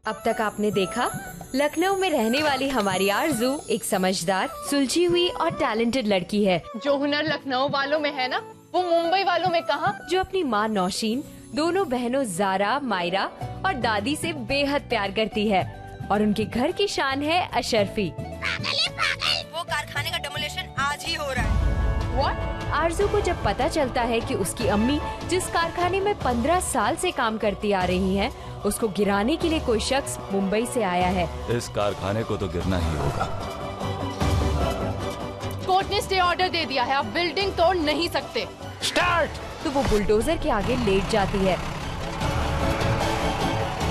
अब तक आपने देखा लखनऊ में रहने वाली हमारी आरजू एक समझदार, सुलझी हुई और टैलेंटेड लड़की है। जो हुनर लखनऊ वालों में है ना, वो मुंबई वालों में कहाँ। जो अपनी माँ नौशीन, दोनों बहनों जारा, मायरा और दादी से बेहद प्यार करती है और उनके घर की शान है अशरफी। पागल। वो कारखाने का डेमोलिशन आज ही हो रहा है। What? आरजू को जब पता चलता है कि उसकी अम्मी जिस कारखाने में 15 साल से काम करती आ रही हैं, उसको गिराने के लिए कोई शख्स मुंबई से आया है। इस कारखाने को तो गिरना ही होगा। कोर्ट ने स्टे ऑर्डर दे दिया है, आप बिल्डिंग तोड़ नहीं सकते। स्टार्ट। तो वो बुलडोजर के आगे लेट जाती है,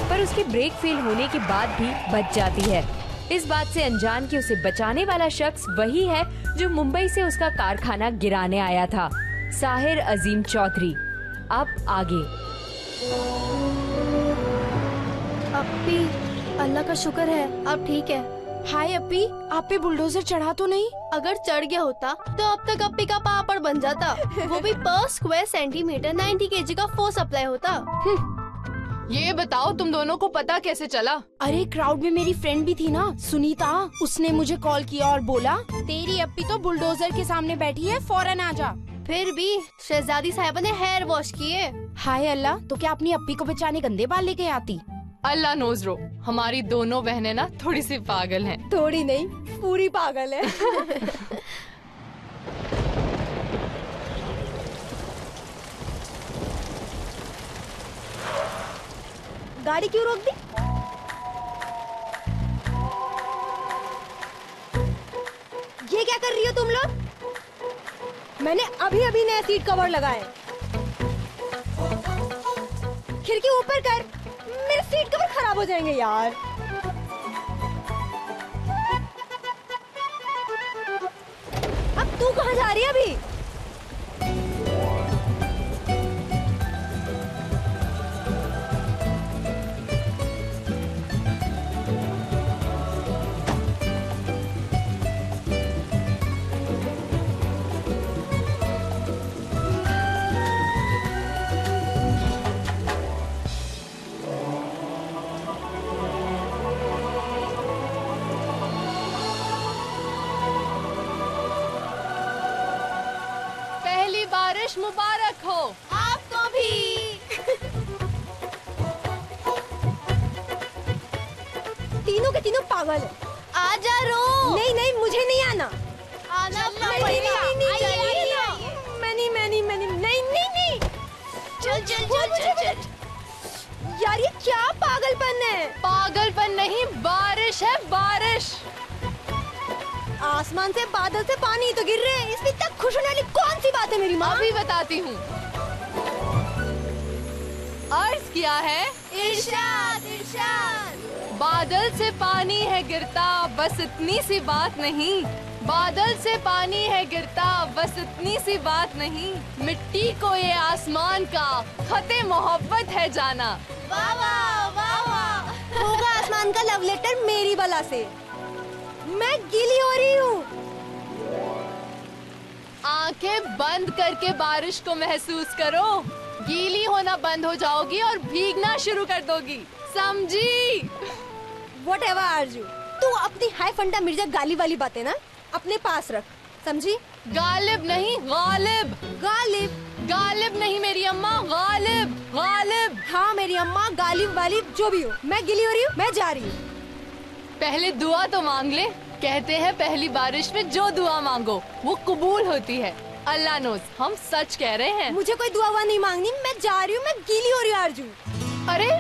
पर उसके ब्रेक फेल होने के बाद भी बच जाती है। इस बात से अनजान कि उसे बचाने वाला शख्स वही है जो मुंबई से उसका कारखाना गिराने आया था, साहिर अजीम चौधरी। अब आगे। अप्पी, अल्लाह का शुक्र है अब ठीक है। हाय अप्पी, आप पे बुलडोजर चढ़ा तो नहीं? अगर चढ़ गया होता तो अब तक अप्पी का पापड़ बन जाता, वो भी पर स्क्वायर सेंटीमीटर 90 kg का फोर्स अप्लाई होता। ये बताओ तुम दोनों को पता कैसे चला? अरे क्राउड में मेरी फ्रेंड भी थी ना, सुनीता, उसने मुझे कॉल किया और बोला तेरी अप्पी तो बुलडोजर के सामने बैठी है, फौरन आ जा। फिर भी शहजादी साहिबा ने हेयर वॉश किए। हाय अल्लाह, तो क्या अपनी अप्पी को बचाने गंदे बाल लेके आती? अल्लाह नोज रो, हमारी दोनों बहनें ना थोड़ी सी पागल हैं। थोड़ी नहीं, पूरी पागल है। गाड़ी क्यों रोक दी? ये क्या कर रही हो तुम लोग? मैंने अभी अभी नया सीट कवर लगाए। खिड़की ऊपर कर, मेरे सीट कवर खराब हो जाएंगे यार। अब तू कहाँ जा रही है अभी? बारिश मुबारक हो आपको भी। तीनों के तीनों पागल है। आजा रो। नहीं नहीं, मुझे नहीं आना। आना नहीं नहीं। चल। यार ये क्या पागलपन है? पागलपन नहीं, बारिश है बारिश। आसमान से बादल से पानी तो गिर रहे हैं, इसमें इतना खुश होने वाली कौन सी बात है मेरी माँ? अभी बताती हूँ। अर्ज किया है इरशाद। बादल से पानी है गिरता, बस इतनी सी बात नहीं। बादल से पानी है गिरता, बस इतनी सी बात नहीं। मिट्टी को ये आसमान का खते मोहब्बत है जाना। वाह वाह वाह वाह। होगा आसमान का लव लेटर मेरी बला से। मैं गीली हो रही हूँ। आंखें बंद करके बारिश को महसूस करो। गीली होना बंद हो जाओगी और भीगना शुरू कर दोगी, समझी? Whatever आरजू, तू अपनी हाय फंडा मिर्जा गाली वाली बातें ना अपने पास रख, समझी? गालिब नहीं गालिब। गालिब नहीं मेरी अम्मा, गालिब। हाँ मेरी अम्मा, गालिब वालिब जो भी हो, मैं गीली हो रही हूँ, मैं जा रही हूँ। पहले दुआ तो मांग ले। कहते हैं पहली बारिश में जो दुआ मांगो वो कबूल होती है। अल्लाह नोज, हम सच कह रहे हैं। मुझे कोई दुआ नहीं मांगनी, मैं जा रही हूँ, मैं गीली हो रही हूँ आरजू। अरे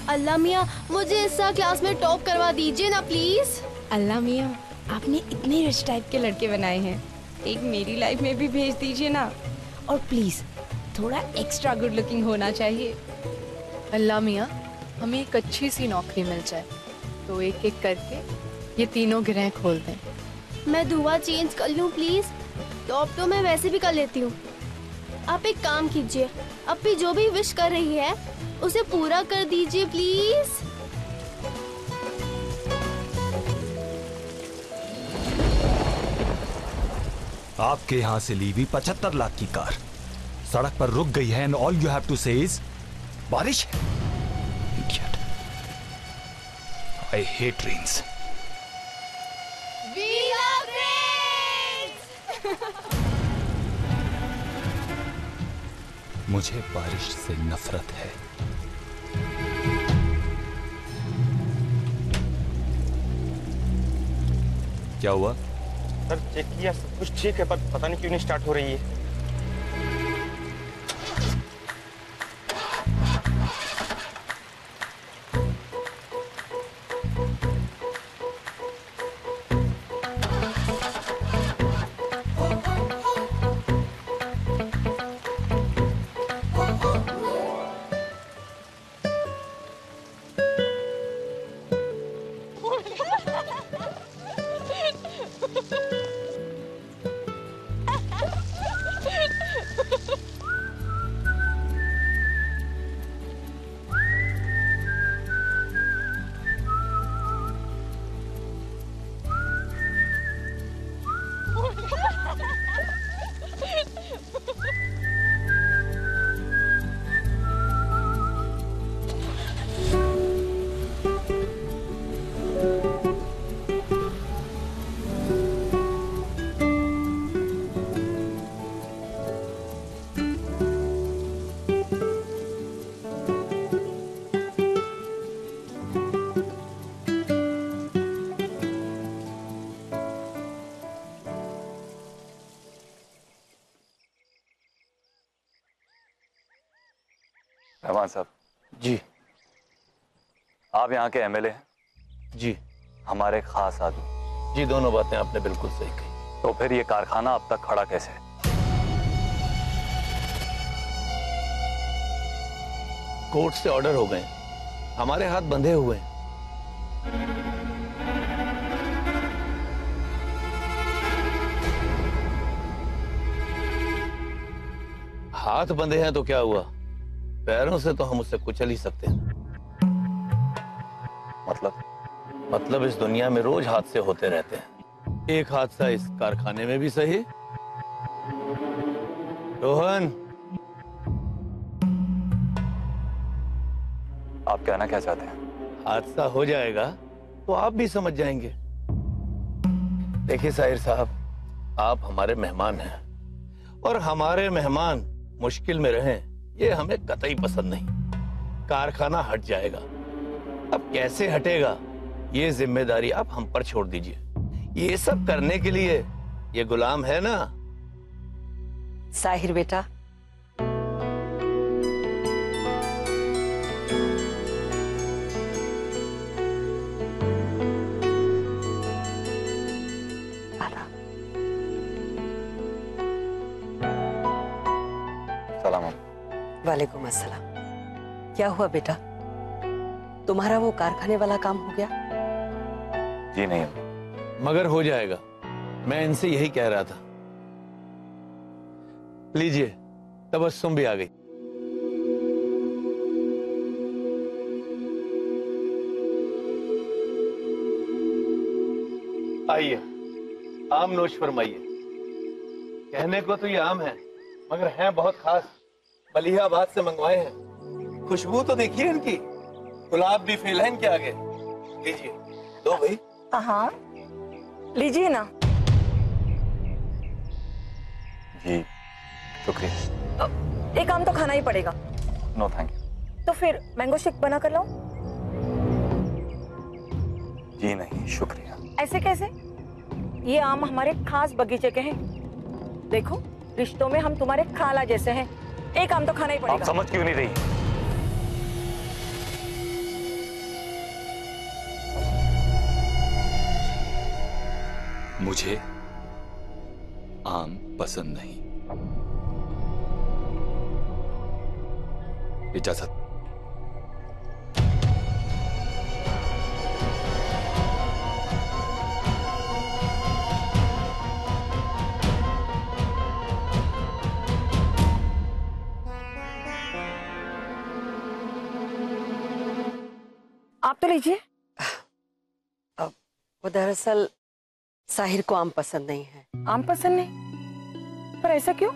अल्लाह मियाँ, मुझे इस क्लास में टॉप करवा दीजिए ना प्लीज। अल्लाह मियाँ, आपने इतने रिच टाइप के लड़के बनाए हैं, एक मेरी लाइफ में भी भेज दीजिए ना। और प्लीज थोड़ा एक्स्ट्रा गुड लुकिंग होना चाहिए। अल्लाह मियाँ, हमें एक अच्छी सी नौकरी मिल जाए तो एक एक करके ये तीनों गिरह खोल दें। मैं दुआ चेंज कर लूँ प्लीज? टॉप तो मैं वैसे भी कर लेती हूँ। आप एक काम कीजिए, अप्पी जो भी विश कर रही है उसे पूरा कर दीजिए प्लीज। आपके यहाँ से ली हुई 75 लाख की कार सड़क पर रुक गई है and all you have to say is बारिश है। Idiot. I hate rains. We love rains! मुझे बारिश से नफरत है। क्या हुआ? सर चेक किया, सब कुछ ठीक है, पर पता नहीं क्यों नहीं स्टार्ट हो रही है। रहमान साहब जी। आप यहाँ के एमएलए हैं? जी। हमारे खास आदमी। जी, दोनों बातें आपने बिल्कुल सही कही। तो फिर ये कारखाना अब तक खड़ा कैसे है? कोर्ट से ऑर्डर हो गए, हमारे हाथ बंधे हुए हैं। हाथ बंधे हैं तो क्या हुआ, पैरों से तो हम उससे कुचल ही सकते हैं। मतलब इस दुनिया में रोज हादसे होते रहते हैं, एक हादसा इस कारखाने में भी सही। रोहन, आप कहना क्या चाहते हैं? हादसा हो जाएगा तो आप भी समझ जाएंगे। देखिए साहिर साहब, आप हमारे मेहमान हैं और हमारे मेहमान मुश्किल में रहें ये हमें कतई पसंद नहीं। कारखाना हट जाएगा, अब कैसे हटेगा ये जिम्मेदारी आप हम पर छोड़ दीजिए। ये सब करने के लिए ये गुलाम है ना। साहिर बेटा, सलाम। वालेकुम अस्सलाम। क्या हुआ बेटा, तुम्हारा वो कारखाने वाला काम हो गया? जी नहीं, मगर हो जाएगा, मैं इनसे यही कह रहा था। लीजिए, तबस्सुम भी आ गई। आइए, आम नोश फरमाइए। कहने को तो ये आम है, मगर हैं बहुत खास, मलिहाबाद से मंगवाए हैं। खुशबू तो देखिए इनकी, गुलाब भी फेल है इनके आगे। लीजिए, दो भाई। हाँ, लीजिए ना। जी शुक्रिया। एक आम तो खाना ही पड़ेगा। No thank you. तो फिर मैंगो शेक बना कर लाऊं? जी नहीं शुक्रिया। ऐसे कैसे? ये आम हमारे खास बगीचे के हैं। देखो, रिश्तों में हम तुम्हारे खाला जैसे हैं। एक आम तो खाना ही आप पड़ेगा। समझ क्यों नहीं रही? मुझे आम पसंद नहीं। इजाजत। आप तो लीजिए। वो दरअसल साहिर को आम पसंद नहीं है। आम पसंद नहीं? पर ऐसा क्यों?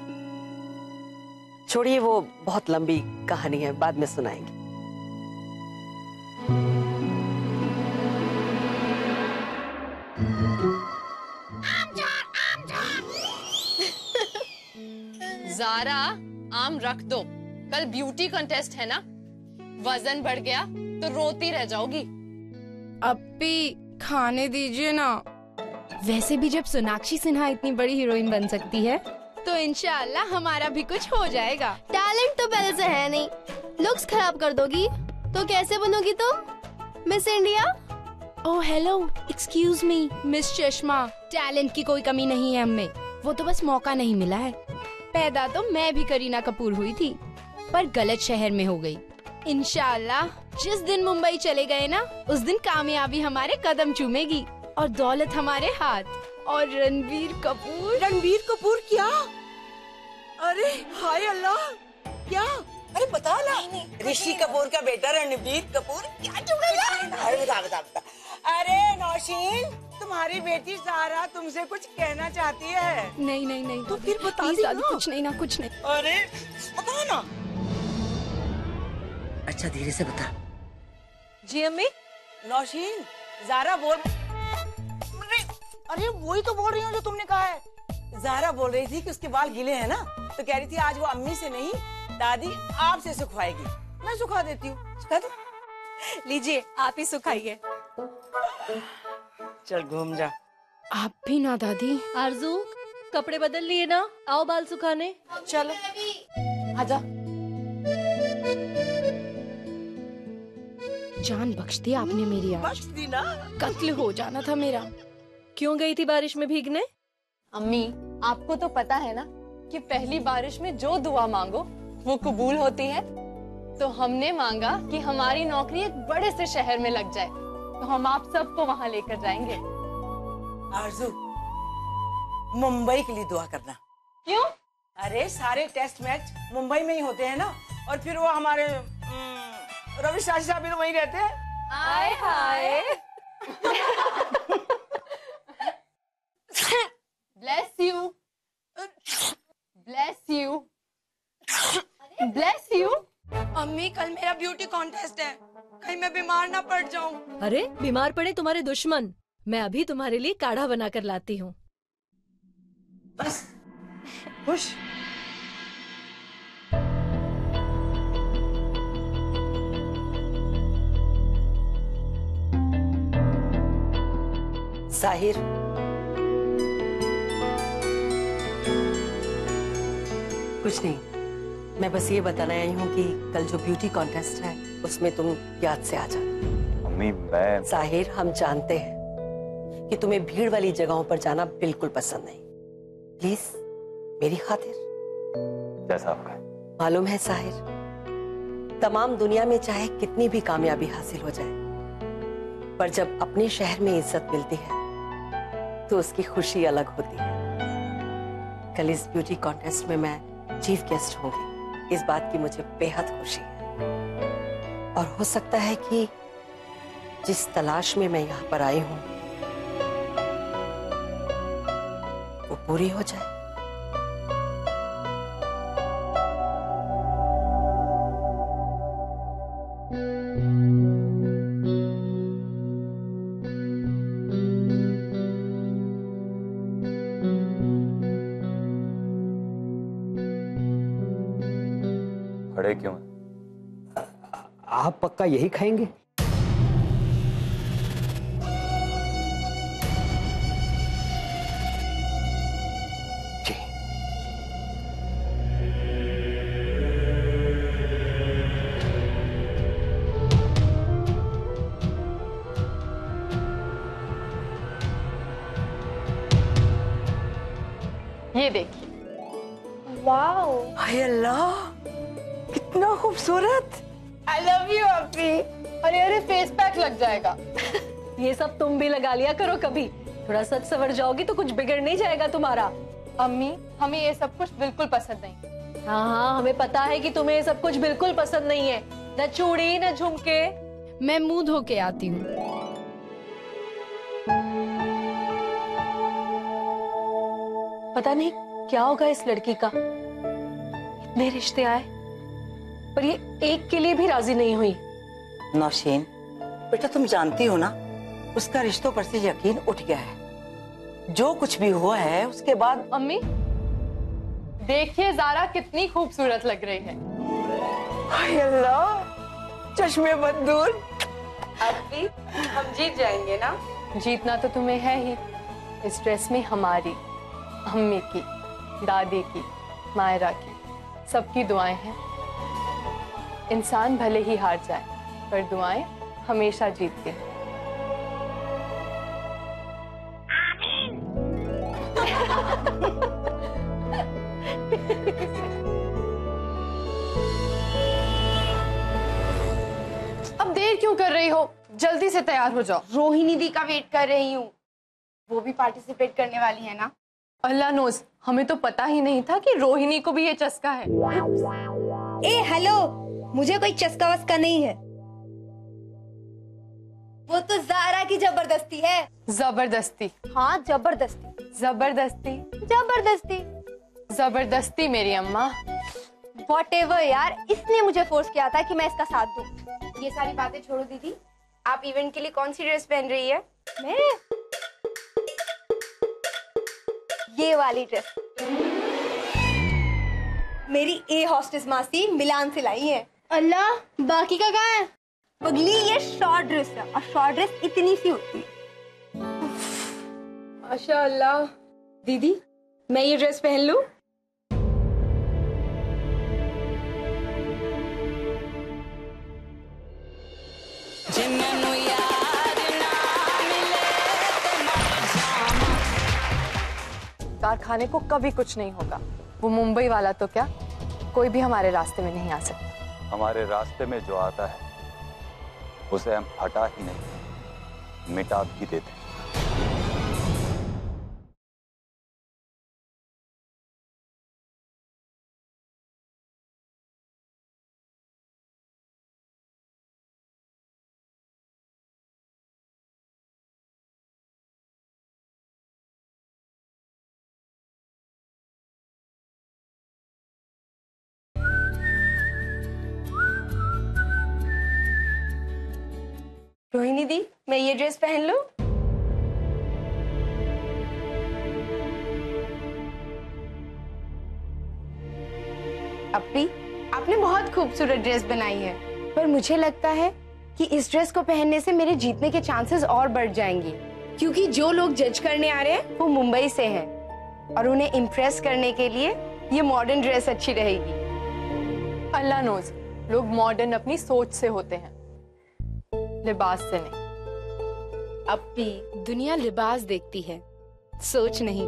छोड़िए, वो बहुत लंबी कहानी है, बाद में सुनाएंगे। ज़ारा, आम रख दो, कल ब्यूटी कंटेस्ट है ना, वजन बढ़ गया तो रोती रह जाओगी। अप्पी खाने दीजिए ना। वैसे भी जब सोनाक्षी सिन्हा इतनी बड़ी हीरोइन बन सकती है तो इंशाअल्लाह हमारा भी कुछ हो जाएगा। टैलेंट तो पहले से है नहीं, लुक्स खराब कर दोगी तो कैसे बनोगी तुम miss India? Oh hello, excuse me miss चश्मा, टैलेंट की कोई कमी नहीं है हमें, वो तो बस मौका नहीं मिला है। पैदा तो मैं भी करीना कपूर हुई थी, पर गलत शहर में हो गई। इंशाअल्लाह जिस दिन मुंबई चले गए ना, उस दिन कामयाबी हमारे कदम चूमेगी और दौलत हमारे हाथ। और रणबीर कपूर क्या? अरे हाय अल्लाह, क्या? अरे बता ना, ऋषि कपूर का बेटा रणबीर कपूर क्या जुड़ेगा? अरे बता। अरे नौशीन, तुम्हारी बेटी ज़ारा तुमसे कुछ कहना चाहती है। नहीं तो फिर बता प्लीज दी दादी, ना। कुछ नहीं। अरे बता ना। अच्छा धीरे से बता। जी अम्मी। नौशीन, ज़ारा बोल। अरे वही तो बोल रही हूँ जो तुमने कहा है। ज़ारा बोल रही थी कि उसके बाल गीले हैं ना, तो कह रही थी आज वो अम्मी से नहीं दादी आपसे सुखवाएगी। मैं सुखा देती हूँ। सुखा दो। लीजिए, आप ही सुखाइए। चल घूम जा। आप भी ना दादी। आरजू, कपड़े बदल लिए ना, आओ बाल सुखाने। चलो आजा। जान बख्श दी आपने मेरी, आज बख्श दी ना। कत्ल हो जाना था मेरा। क्यों गई थी बारिश में भीगने? अम्मी, आपको तो पता है ना कि पहली बारिश में जो दुआ मांगो वो कबूल होती है। तो हमने मांगा कि हमारी नौकरी एक बड़े से शहर में लग जाए, तो हम आप सबको वहाँ लेकर जाएंगे। आरज़ू, मुंबई के लिए दुआ करना। क्यों? अरे सारे टेस्ट मैच मुंबई में ही होते हैं ना, और फिर वो हमारे रवि शास्त्री साहब भी तो वहीं रहते हैं। हाय हाय। Bless you. Bless you. Bless you. अम्मी, कल मेरा ब्यूटी कॉन्टेस्ट है, कहीं मैं बीमार ना पड़ जाऊं। अरे बीमार पड़े तुम्हारे दुश्मन, मैं अभी तुम्हारे लिए काढ़ा बना कर लाती हूँ। बस खुश। साहिर, कुछ नहीं, मैं बस ये बताना आई हूँ कि कल जो ब्यूटी कॉन्टेस्ट है उसमें तुम याद से आ जाना। मम्मी मैं साहिर, हम जानते हैं कि तुम्हें भीड़ वाली जगहों पर जाना बिल्कुल पसंद नहीं। प्लीज मेरी खातिर। जैसा आपका। मालूम है साहिर, तमाम दुनिया में चाहे कितनी भी कामयाबी हासिल हो जाए, पर जब अपने शहर में इज्जत मिलती है तो उसकी खुशी अलग होती है। कल इस ब्यूटी कॉन्टेस्ट में मैं चीफ गेस्ट होंगी, इस बात की मुझे बेहद खुशी है। और हो सकता है कि जिस तलाश में मैं यहाँ पर आई हूँ वो पूरी हो जाए। खड़े क्यों? आप पक्का यही खाएंगे? जी। ये देखिए। वाओ, हाय अल्लाह, कितना खूबसूरत। I love you अप्पी। अरे अरे फेस पैक लग जाएगा। ये सब तुम भी लगा लिया करो कभी, थोड़ा सच सवर जाओगी तो कुछ बिगड़ नहीं जाएगा तुम्हारा। अम्मी, हमें ये सब कुछ बिल्कुल पसंद नहीं। हाँ, हमें पता है कि तुम्हें ये सब कुछ बिल्कुल पसंद नहीं है, न चूड़ी न झुमके। मैं मुंह धो के आती हूँ। पता नहीं क्या होगा इस लड़की का, कितने रिश्ते आए, पर ये एक के लिए भी राजी नहीं हुई। नौशीन बेटा, तुम जानती हो ना, उसका रिश्तों पर से यकीन उठ गया है। जो कुछ भी हुआ है उसके बाद। अम्मी देखिए ज़ारा कितनी खूबसूरत लग रही है। हाय अल्लाह, चश्मे मत दूर। अब भी हम जीत जाएंगे ना? जीतना तो तुम्हें है ही। इस ड्रेस में हमारी, अम्मी की, दादी की, मायरा की, सबकी दुआएं हैं। इंसान भले ही हार जाए, पर दुआएं हमेशा जीतती हैं। अब देर क्यों कर रही हो? जल्दी से तैयार हो जाओ। रोहिणी दी का वेट कर रही हूँ। वो भी पार्टिसिपेट करने वाली है ना? अल्लाह नोज़, हमें तो पता ही नहीं था कि रोहिणी को भी ये चस्का है। ए हेलो, मुझे कोई चस्का वस्का नहीं है। वो तो ज़ारा की जबरदस्ती है। जबरदस्ती? हाँ जबरदस्ती। जबरदस्ती? जबरदस्ती। जबरदस्ती मेरी अम्मा। Whatever यार, इसने मुझे फोर्स किया था कि मैं इसका साथ दूं। ये सारी बातें छोड़ो दीदी, आप इवेंट के लिए कौन सी ड्रेस पहन रही है? मैं ये वाली ड्रेस मेरी ए हॉस्टेस मासी मिलान से लाई है। अल्लाह, बाकी का कहाँ है? पगली, ये शॉर्ट ड्रेस है और शॉर्ट ड्रेस इतनी सी होती है। माशाअल्लाह। दीदी, मैं ये ड्रेस पहन लूं? कारखाने को कभी कुछ नहीं होगा। वो मुंबई वाला तो क्या, कोई भी हमारे रास्ते में नहीं आ सकता। हमारे रास्ते में जो आता है उसे हम हटा ही नहीं, मिटा भी देते हैं। रोहिणी दी, मैं ये ड्रेस पहन लूं? अपी, आपने बहुत खूबसूरत ड्रेस बनाई है, पर मुझे लगता है कि इस ड्रेस को पहनने से मेरे जीतने के चांसेस और बढ़ जाएंगे, क्योंकि जो लोग जज करने आ रहे हैं वो मुंबई से हैं और उन्हें इम्प्रेस करने के लिए ये मॉडर्न ड्रेस अच्छी रहेगी। अल्लाह नोज़, लोग मॉडर्न अपनी सोच से होते हैं, लिबास से नहीं। अपी, दुनिया लिबास देखती है, सोच नहीं।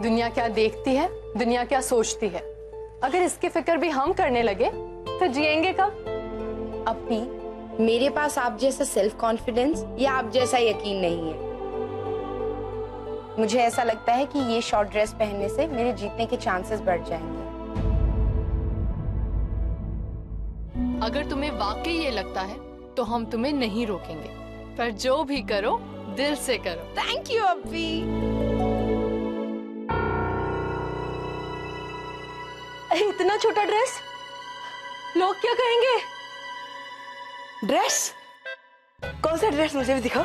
दुनिया क्या देखती है, दुनिया क्या सोचती है, अगर इसकी फिक्र भी हम करने लगे तो जिएंगे कब? अपी, मेरे पास आप जैसा सेल्फ कॉन्फिडेंस या आप जैसा यकीन नहीं है। मुझे ऐसा लगता है कि ये शॉर्ट ड्रेस पहनने से मेरे जीतने के चांसेस बढ़ जाएंगे। अगर तुम्हें वाकई ये लगता है तो हम तुम्हें नहीं रोकेंगे, पर जो भी करो दिल से करो। थैंक यू अपी। इतना छोटा ड्रेस, लोग क्या कहेंगे? ड्रेस? कौन सा ड्रेस, मुझे भी दिखाओ।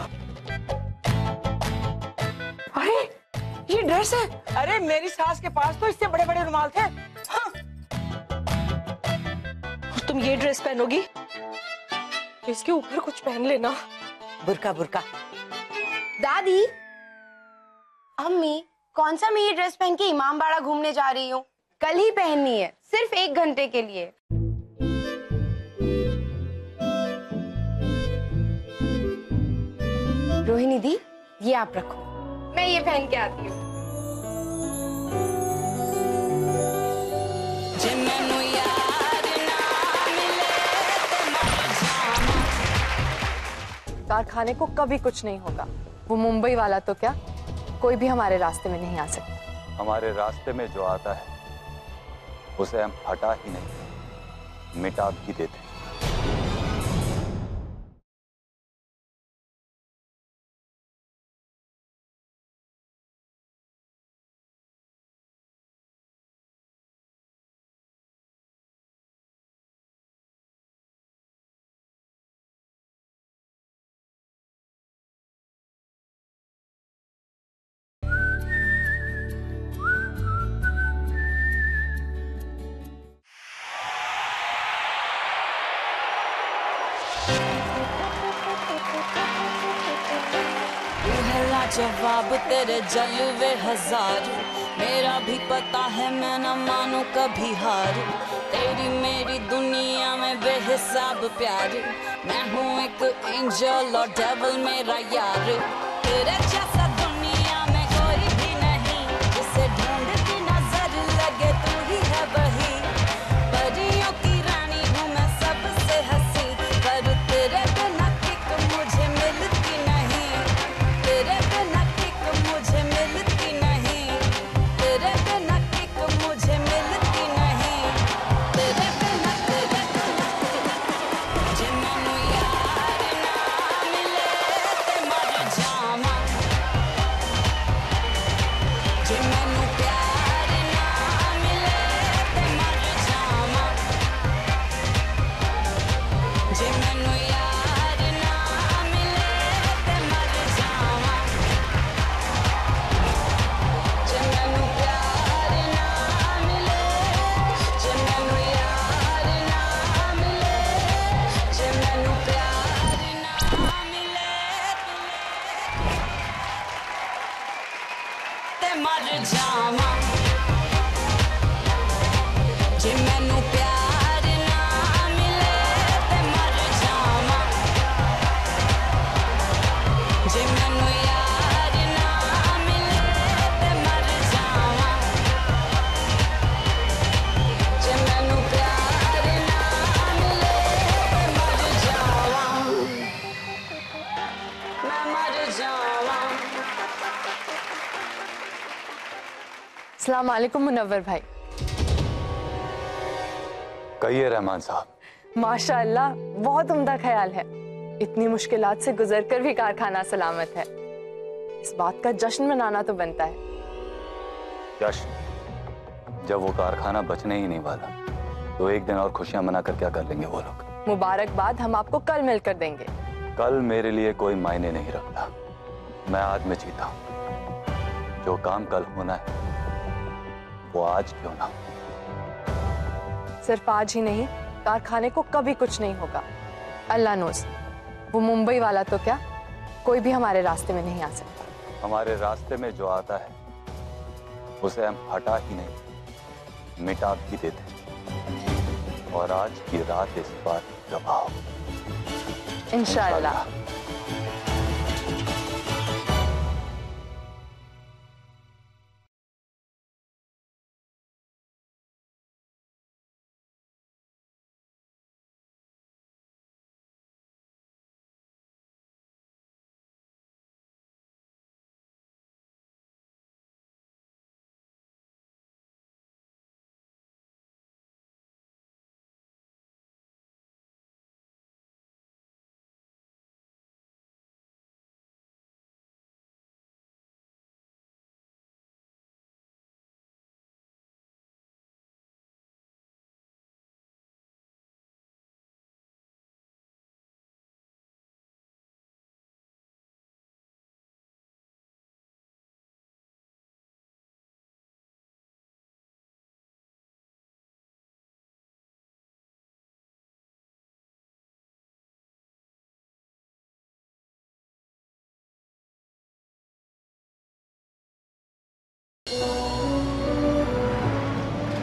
अरे ये ड्रेस है। अरे मेरी सास के पास तो इससे बड़े बड़े रुमाल थे। हाँ। और तुम ये ड्रेस पहनोगी? इसके ऊपर कुछ पहन लेना। बुर्का बुर्का। दादी, अम्मी, कौन सा मैं ये ड्रेस पहन के इमामबाड़ा घूमने जा रही हूँ? कल ही पहननी है, सिर्फ 1 घंटे के लिए। रोहिणी दी, ये आप रखो, मैं ये पहन के आती हूँ। कारखाने को कभी कुछ नहीं होगा। वो मुंबई वाला तो क्या, कोई भी हमारे रास्ते में नहीं आ सकता। हमारे रास्ते में जो आता है उसे हम हटा ही नहीं, मिटा भी देते हैं। जवाब तेरे जलवे हजार, मेरा भी पता है मैं न मानू कभी हार। तेरी मेरी दुनिया में बेहिसाब प्यार, मैं हूँ एक एंजल और डेविल मेरा यार। तेरे जैसा दुनिया में कोई भी नहीं, जिसे ढूंढती नजर लगे तू ही है वही। परियों की रानी हूँ मैं सबसे हंसी, पर तेरे बिना किक मुझे मिलती नहीं। तेरे बिना किक मुझे मिलती नहीं। तेरे बिना किक मुझे मिलती नहीं। तेरे बिना जे मैनू यार ना मिले ते मर जावां। जे मैनू प्यार ना मिले ते मर जावां। जे मैनू यार ना मिले ते मर जावां। जे मैनू प्यार ना मिले, जे मैनू यार ना मिले, जे मैनू प्यार ना मिले ते मर जावां। जे मैनू प्यार ना मिले ते मर जावां। जे मैनू यार ना मिले ते मर जावां। जे मैनू प्यार ना मिले ते मर जावां। मैं मर जावां। अस्सलाम वालेकुम मुनव्वर भाई। कहिए रहमान साहब। माशाअल्लाह बहुत उम्दा ख्याल है। इतनी मुश्किलात से गुजरकर भी कारखाना सलामत है। इस बात का जश्न मनाना तो बनता है। जश्न? जब वो कारखाना बचने ही नहीं वाला तो एक दिन और खुशियां मनाकर क्या कर लेंगे वो लोग। मुबारकबाद हम आपको कल मिलकर देंगे। कल मेरे लिए कोई मायने नहीं रखता, मैं आज में जीता हूं। जो काम कल होना है वो आज क्यों ना हो। सिर्फ आज ही नहीं, कारखाने को कभी कुछ नहीं होगा। अल्लाह नोज़, वो मुंबई वाला तो क्या, कोई भी हमारे रास्ते में नहीं आ सकता। हमारे रास्ते में जो आता है उसे हम हटा ही नहीं, मिटा भी देते हैं। और आज की रात इस बात गवाह हो। इंशाअल्लाह।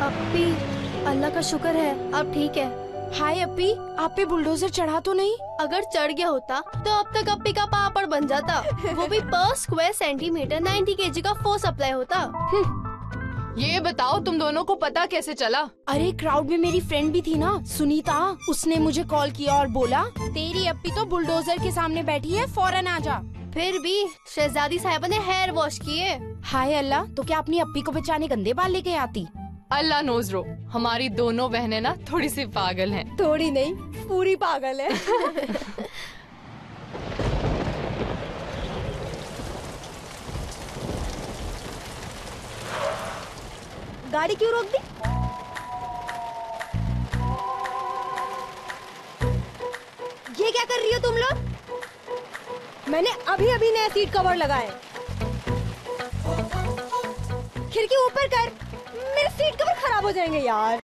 अप्पी, अल्लाह का शुक्र है अब ठीक है। हाय अप्पी, आप पे बुलडोजर चढ़ा तो नहीं? अगर चढ़ गया होता तो अब तक अप्पी का पापड़ बन जाता। वो भी पर स्क्वायर सेंटीमीटर 90 केजी का फोर्स अप्लाई होता। ये बताओ तुम दोनों को पता कैसे चला? अरे क्राउड में मेरी फ्रेंड भी थी ना, सुनीता, उसने मुझे कॉल किया और बोला तेरी अप्पी तो बुलडोजर के सामने बैठी है, फौरन आ जा। फिर भी शहजादी साहिबा ने हेयर वॉश किए। हाय अल्लाह, तो क्या अपनी अप्पी को बचाने गंदे बाल लेके आती? अल्लाह नोज़ रो, हमारी दोनों बहनें ना थोड़ी सी पागल हैं। थोड़ी नहीं, पूरी पागल है। गाड़ी क्यों रोक दी? ये क्या कर रही हो तुम लोग? मैंने अभी अभी नया सीट कवर लगाए। खिड़की ऊपर कर, मेरे सीट कवर खराब हो जाएंगे यार।